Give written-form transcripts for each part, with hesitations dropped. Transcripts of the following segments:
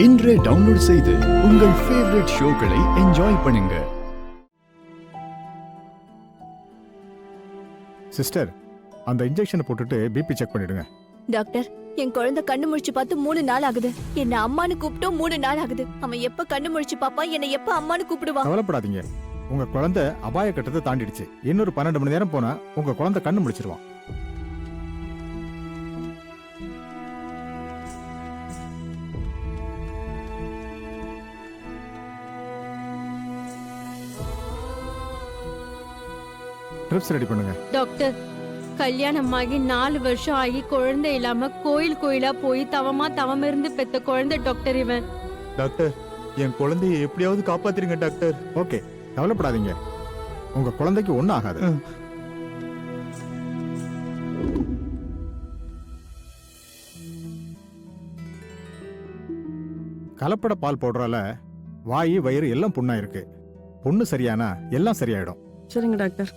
இன்றே டவுன்லோட் செய்து உங்கள் ஃபேவரட் ஷோக்களை என்ஜாய் பண்ணுங்க. சிஸ்டர், அந்த இன்ஜெக்ஷனை போட்டுட்டு பிபி செக் பண்ணிடுங்க. டாக்டர், என் குழந்தை கண்ணு முழிச்சு பார்த்து 3 நாள் ஆகுது. என்ன அம்மானு கூப்பிட்டோம் 3 நாள் ஆகுது. அவன் எப்ப கண்ணு முழிச்சு பாப்பா, என்ன எப்ப அம்மானு கூப்பிடுவான்? கவலைப்படாதீங்க, உங்க குழந்தை அபாய கட்டத்தை தாண்டிடுச்சு. இன்னொரு 12 மணி நேரம் போனா உங்க குழந்தை கண்ணு முழிச்சிருவான். ட்ரிப்ஸ் ரெடி பண்ணுங்க. டாக்டர், கல்யாணம் ஆகி 4 வருஷம் ஆகி குழந்தை இல்லாம கோயிலா போய் தவம் இருந்து பெத்த குழந்தை டாக்டர் இவன். டாக்டர், என் குழந்தையை எப்படியாவது காப்பாத்திருங்க டாக்டர். ஓகே, கவலைப்படாதீங்க, உங்க குழந்தைக்கு ஒண்ணும் ஆகாது. கலப்பட பால் போடுறால வாய் வயிறு எல்லாம் புண்ணா இருக்கு. புண்ணு சரியானா எல்லாம் சரியாயிடும். சரிங்க டாக்டர்.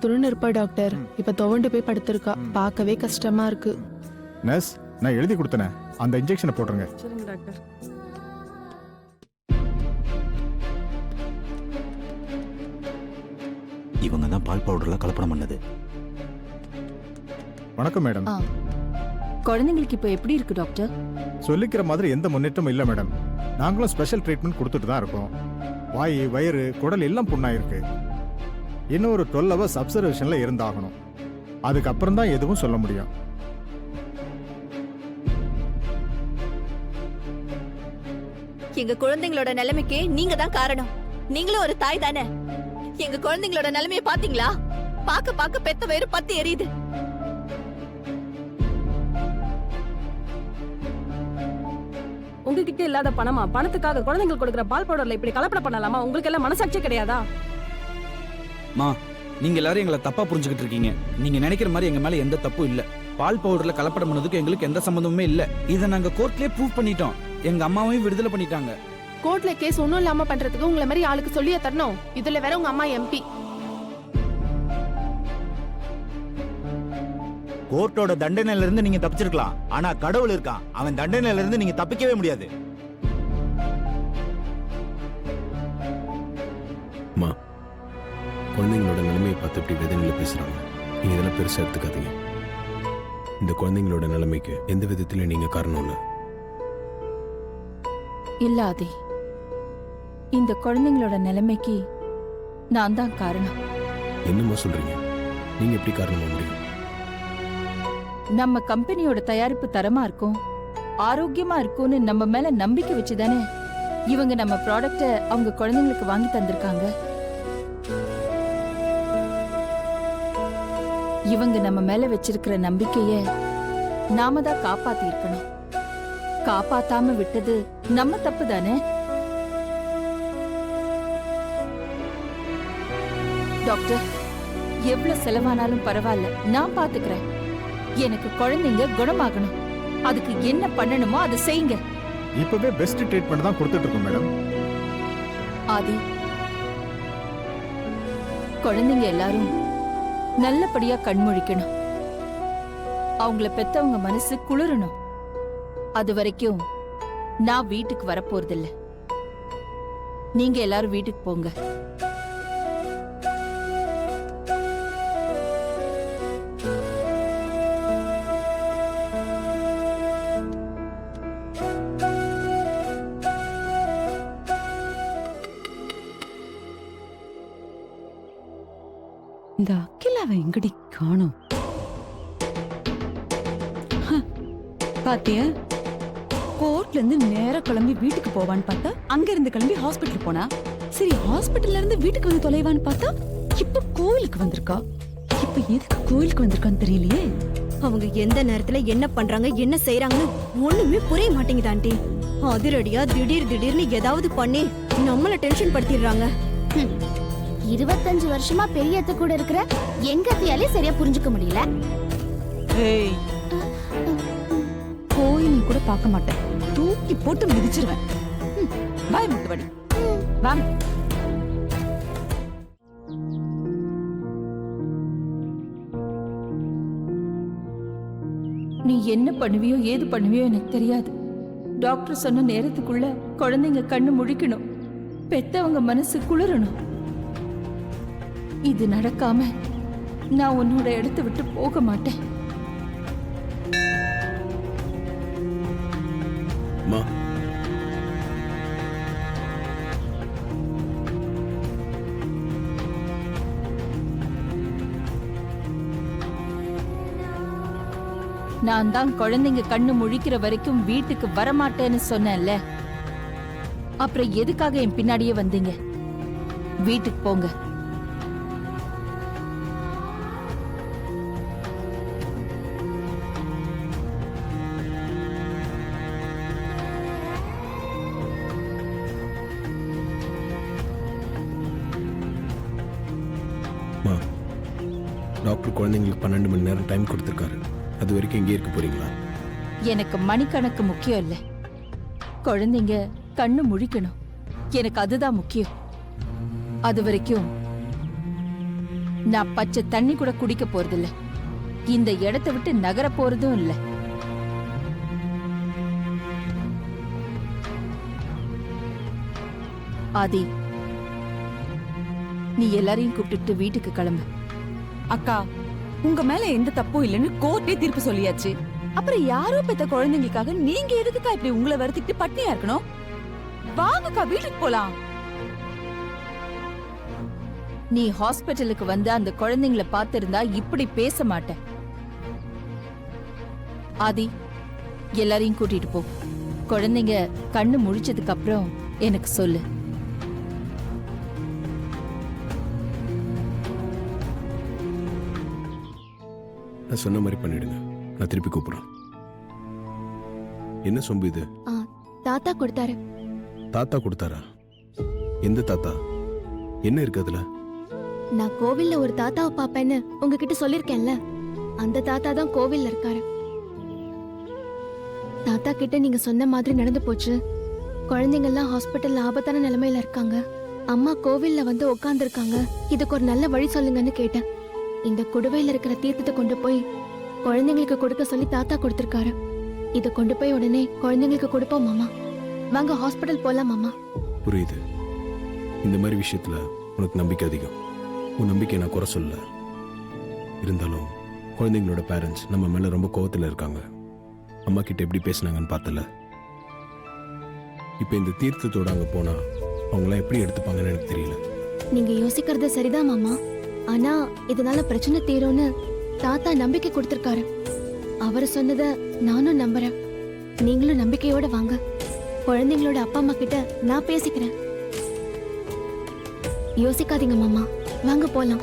துருன்னு இருப்பா டாக்டர். இப்ப துவண்டு போய் படுத்திருக்கா. பார்க்கவே கஷ்டமா இருக்கு. நர்ஸ், நான் எழுதி கொடுத்தனே, அந்த இன்ஜெக்ஷனை போட்டுருங்க. சரிங்க டாக்டர். இவங்க தான் பால் பவுடர்ல கலப்படம் பண்ணது. வணக்கம் மேடம். குழந்தைங்களுக்கு இப்ப எப்படி இருக்கு டாக்டர்? சொல்லிக்கிற மாதிரி எந்த முன்னேற்றமும் இல்ல மேடம். நாங்களும் ஸ்பெஷல் ட்ரீட்மெண்ட் கொடுத்துட்டு தான் இருக்கோம். வாய் வயிறு குடல் எல்லாம் புண்ணாயிருக்கு. இன்னும் ஒரு 12 hours அப்சர்வேஷன்ல இருந்தாகணும். அதுக்கப்புறம் தான் எதுவும் சொல்ல முடியும். எங்க குழந்தைங்களோட நிலைமைக்கு நீங்க தான் காரணம். நீங்களும் ஒரு தாய் தானே. எங்க குழந்தைங்களோட நிலைமையை பாத்தீங்களா? பாக்க பெத்த வயிறு பத்தி எரியுது. உங்ககிட்ட இல்லாத பணமா? பணத்துக்காக குழந்தைங்களுக்கு கொடுக்குற பால் பவுடர்ல இப்படி கலப்படம் பண்ணலாமா? உங்களுக்கு எல்லாம் மனசாட்சியே கிடையாதா? மா, நீங்க எல்லாரும் எங்களை தப்பா புரிஞ்சுக்கிட்டு இருக்கீங்க. நீங்க நினைக்கிற மாதிரி எங்க மேல எந்த தப்பும் இல்ல. பால் பவுடர்ல கலப்படம் பண்ணதுக்கு எங்களுக்கு எந்த சம்பந்தமுமே இல்ல. இதை நாங்க கோர்ட்லயே ப்ரூவ் பண்ணிட்டோம். எங்க அம்மாவையும் விடுதலை பண்ணிட்டாங்க. கோர்ட்ல கேஸ் ஒண்ணும் இல்லாம பண்றதுக்கு உங்களை மாதிரி ஆளுக்கு சொல்லியே தரணும். இதுல வேற உங்க அம்மா எம்பி. கோர்ட்டோட தண்டனையில இருந்து நீங்க தப்பிச்சிருக்கலாம். ஆனா கடவுள் இருக்கான், அவன் தண்டனையில இருந்து நீங்க தப்பிக்கவே முடியாது. குழந்தைங்களோட நிலைமையை பார்த்து இப்படி வேதனையில் பேசுறாங்க. நீங்க இதெல்லாம் பெருசா எடுத்துக்காதீங்க. இந்த குழந்தைங்களோட நிலைமைக்கு எந்த விதத்திலும் நீங்க காரணம் இல்லை. இல்லாதே, இந்த குழந்தைங்களோட நிலைமைக்கு நான் தான் காரணம். என்னமா சொல்றீங்க? நீங்க எப்படி காரணமா முடியும்? நம்ம கம்பெனியோட தயாரிப்பு தரமா இருக்கும், ஆரோக்கியமா இருக்கும்னு நம்ம மேல நம்பிக்கை வச்சுதானே இவங்க நம்ம ப்ராடக்ட அவங்க குழந்தைங்களுக்கு வாங்கி தந்திருக்காங்க. இவங்க நம்ம மேல வச்சிருக்கிற நம்பிக்கைய நாம தான் காப்பாத்தி இருக்கணும். காப்பாத்தாம விட்டது நம்ம தப்பு தானே. டாக்டர், எவ்வளவு செலவானாலும் பரவாயில்ல, நான் பாத்துக்கிறேன். எனக்கு குழந்தைங்க குணமாகணும். அதுக்கு என்ன பண்ணணுமோ அதை செய்யுங்க. இப்பவே பெஸ்ட் ட்ரீட்மெண்ட் தான் கொடுத்துட்டு இருக்கோம் மேடம். ஆதி, குழந்தைங்க எல்லாரும் நல்லபடியா கண்முழிக்கணும். அவங்கள பெத்தவங்க மனசு குளிரணும். அது வரைக்கும் நான் வீட்டுக்கு வரப்போறதில்ல. நீங்க எல்லாரும் வீட்டுக்கு போங்க. இந்த அகிலாவை எங்கடி காணோம்? பாத்தியா, கோர்ட்ல இருந்து நேரா கிளம்பி வீட்டுக்கு போவான்னு பார்த்தா அங்க இருந்து கிளம்பி ஹாஸ்பிட்டல் போனா. சரி, ஹாஸ்பிட்டல்ல இருந்து வீட்டுக்கு வந்து தொலைவான்னு பார்த்தா இப்ப கோயிலுக்கு வந்திருக்கா. இப்ப எதுக்கு கோயிலுக்கு வந்திருக்கான்னு தெரியலையே. அவங்க எந்த நேரத்துல என்ன பண்றாங்க, என்ன செய்யறாங்கன்னு ஒண்ணுமே புரிய மாட்டேங்குது ஆண்டி. அதிரடியா திடீர்னு ஏதாவது பண்ணி நம்மள டென்ஷன் படுத்திடுறாங்க. 25 வருஷமா பெரிய அத்தை கூட இருக்கிற எங்க அத்தையாலே சரியா புரிஞ்சுக்க முடியல. கோயில் கூட பார்க்க மாட்டேன், தூக்கி போட்டு மிதிச்சிருவேன். பாய் முட்டுவடி, வாங்க. நீ என்ன பண்ணுவியோ ஏது பண்ணுவியோ எனக்கு தெரியாது. டாக்டர் சொன்ன நேரத்துக்குள்ள குழந்தைங்க கண்ணு முழிக்கணும், பெத்தவங்க மனசு குளிரணும். இது நடக்காம நான் உன்னோட இடத்தை விட்டு போக மாட்டேன். மா, நான் தான் குழந்தைங்க கண்ணு முழிக்கிற வரைக்கும் வீட்டுக்கு வரமாட்டேன்னு சொன்னேன்ல, அப்புறம் எதுக்காக என் பின்னாடியே வந்தீங்க? வீட்டுக்கு போங்க. மா, டாக்டர் குழந்தைங்களுக்கு 12 மணி நேரம் டைம் கொடுத்துருக்காரு. அது வரைக்கும் இங்கே இருக்க போறீங்களா? எனக்கு மணிக்கணக்கு முக்கியம் இல்ல, குழந்தைங்க கண்ணு முழிக்கணும், எனக்கு அதுதான் முக்கியம். அது வரைக்கும் நான் பச்சை தண்ணி கூட குடிக்க போறதில்ல, இந்த இடத்தை விட்டு நகர போறதும் இல்ல. ஆதி, நீ எல்லாரையும் கூப்பிட்டுட்டு வீட்டுக்கு கிளம்பு. அக்கா, உங்க மேல எந்த தப்பும் இல்லைன்னு கோர்ட்டே தீர்ப்பு சொல்லியாச்சு. அப்புறம் யாரோ பெத்த குழந்தைங்களுக்காக நீங்க எதுக்குக்கா இப்படி உங்களை வருத்திட்டு பட்னியா இருக்கணும்? வாங்கக்கா, வீட்டுக்கு போலாம். நீ ஹாஸ்பிட்டலுக்கு வந்து அந்த குழந்தைங்களை பார்த்திருந்தா இப்படி பேச மாட்டேன். ஆதி, எல்லாரையும் கூட்டிட்டு போ. குழந்தைங்க கண்ணு முழிச்சதுக்கு அப்புறம் எனக்கு சொல்லு. நான் சொன்ன மாதிரி பண்ணிடுங்க. நான் திருப்பி கூப்பிடுறேன். என்ன சொம்பு இது? தாத்தா கொடுத்தாரு. தாத்தா கொடுத்தாரா? எந்த தாத்தா? என்ன இருக்கு அதுல? நான் கோவில்ல ஒரு தாத்தாவை பாப்பேன்னு உங்ககிட்ட சொல்லிருக்கேன்ல, அந்த தாத்தா தான் கோவில்ல இருக்காரு. தாத்தா கிட்ட நீங்க சொன்ன மாதிரி நடந்து போச்சு. குழந்தைங்க எல்லாம் ஹாஸ்பிட்டல்ல ஆபத்தான நிலைமையில இருக்காங்க. அம்மா கோவில்ல வந்து உட்கார்ந்து இருக்காங்க. இதுக்கு ஒரு நல்ல வழி சொல்லுங்கன்னு கேட்டேன். இந்த குடுவையில இருக்கிற தீர்த்தத்தை கொண்டு போய் குழந்தைங்களுக்கு கொடுக்க சொல்லி தாத்தா கொடுத்திருக்காரு. இதை கொண்டு போய் உடனே குழந்தைங்களுக்கு கொடுப்போம் மாமா. வாங்க ஹாஸ்பிட்டல் போலாம் மாமா. புரியுது. இந்த மாதிரி விஷயத்துல உனக்கு நம்பிக்கை அதிகம். உன் நம்பிக்கை நான் குறை சொல்ல. இருந்தாலும் குழந்தைங்களோட பேரண்ட்ஸ் நம்ம மேல ரொம்ப கோவத்துல இருக்காங்க. அம்மா கிட்ட எப்படி பேசினாங்கன்னு பார்த்தல. இப்ப இந்த தீர்த்தத்தோட அங்க போனா அவங்களாம் எப்படி எடுத்துப்பாங்கன்னு எனக்கு தெரியல. நீங்க யோசிக்கிறது சரிதான் மாமா. ஆனா இதனால பிரச்சனை தீரும்னு தாத்தா நம்பிக்கை கொடுத்திருக்காரு. அவர் சொன்னதை நானும் நம்புறேன். நீங்களும் நம்பிக்கையோட வாங்க. குழந்தைங்களோட அப்பா அம்மா கிட்ட நான் பேசிக்கிறேன். யோசிக்காதீங்க மாமா, வாங்க போலாம்.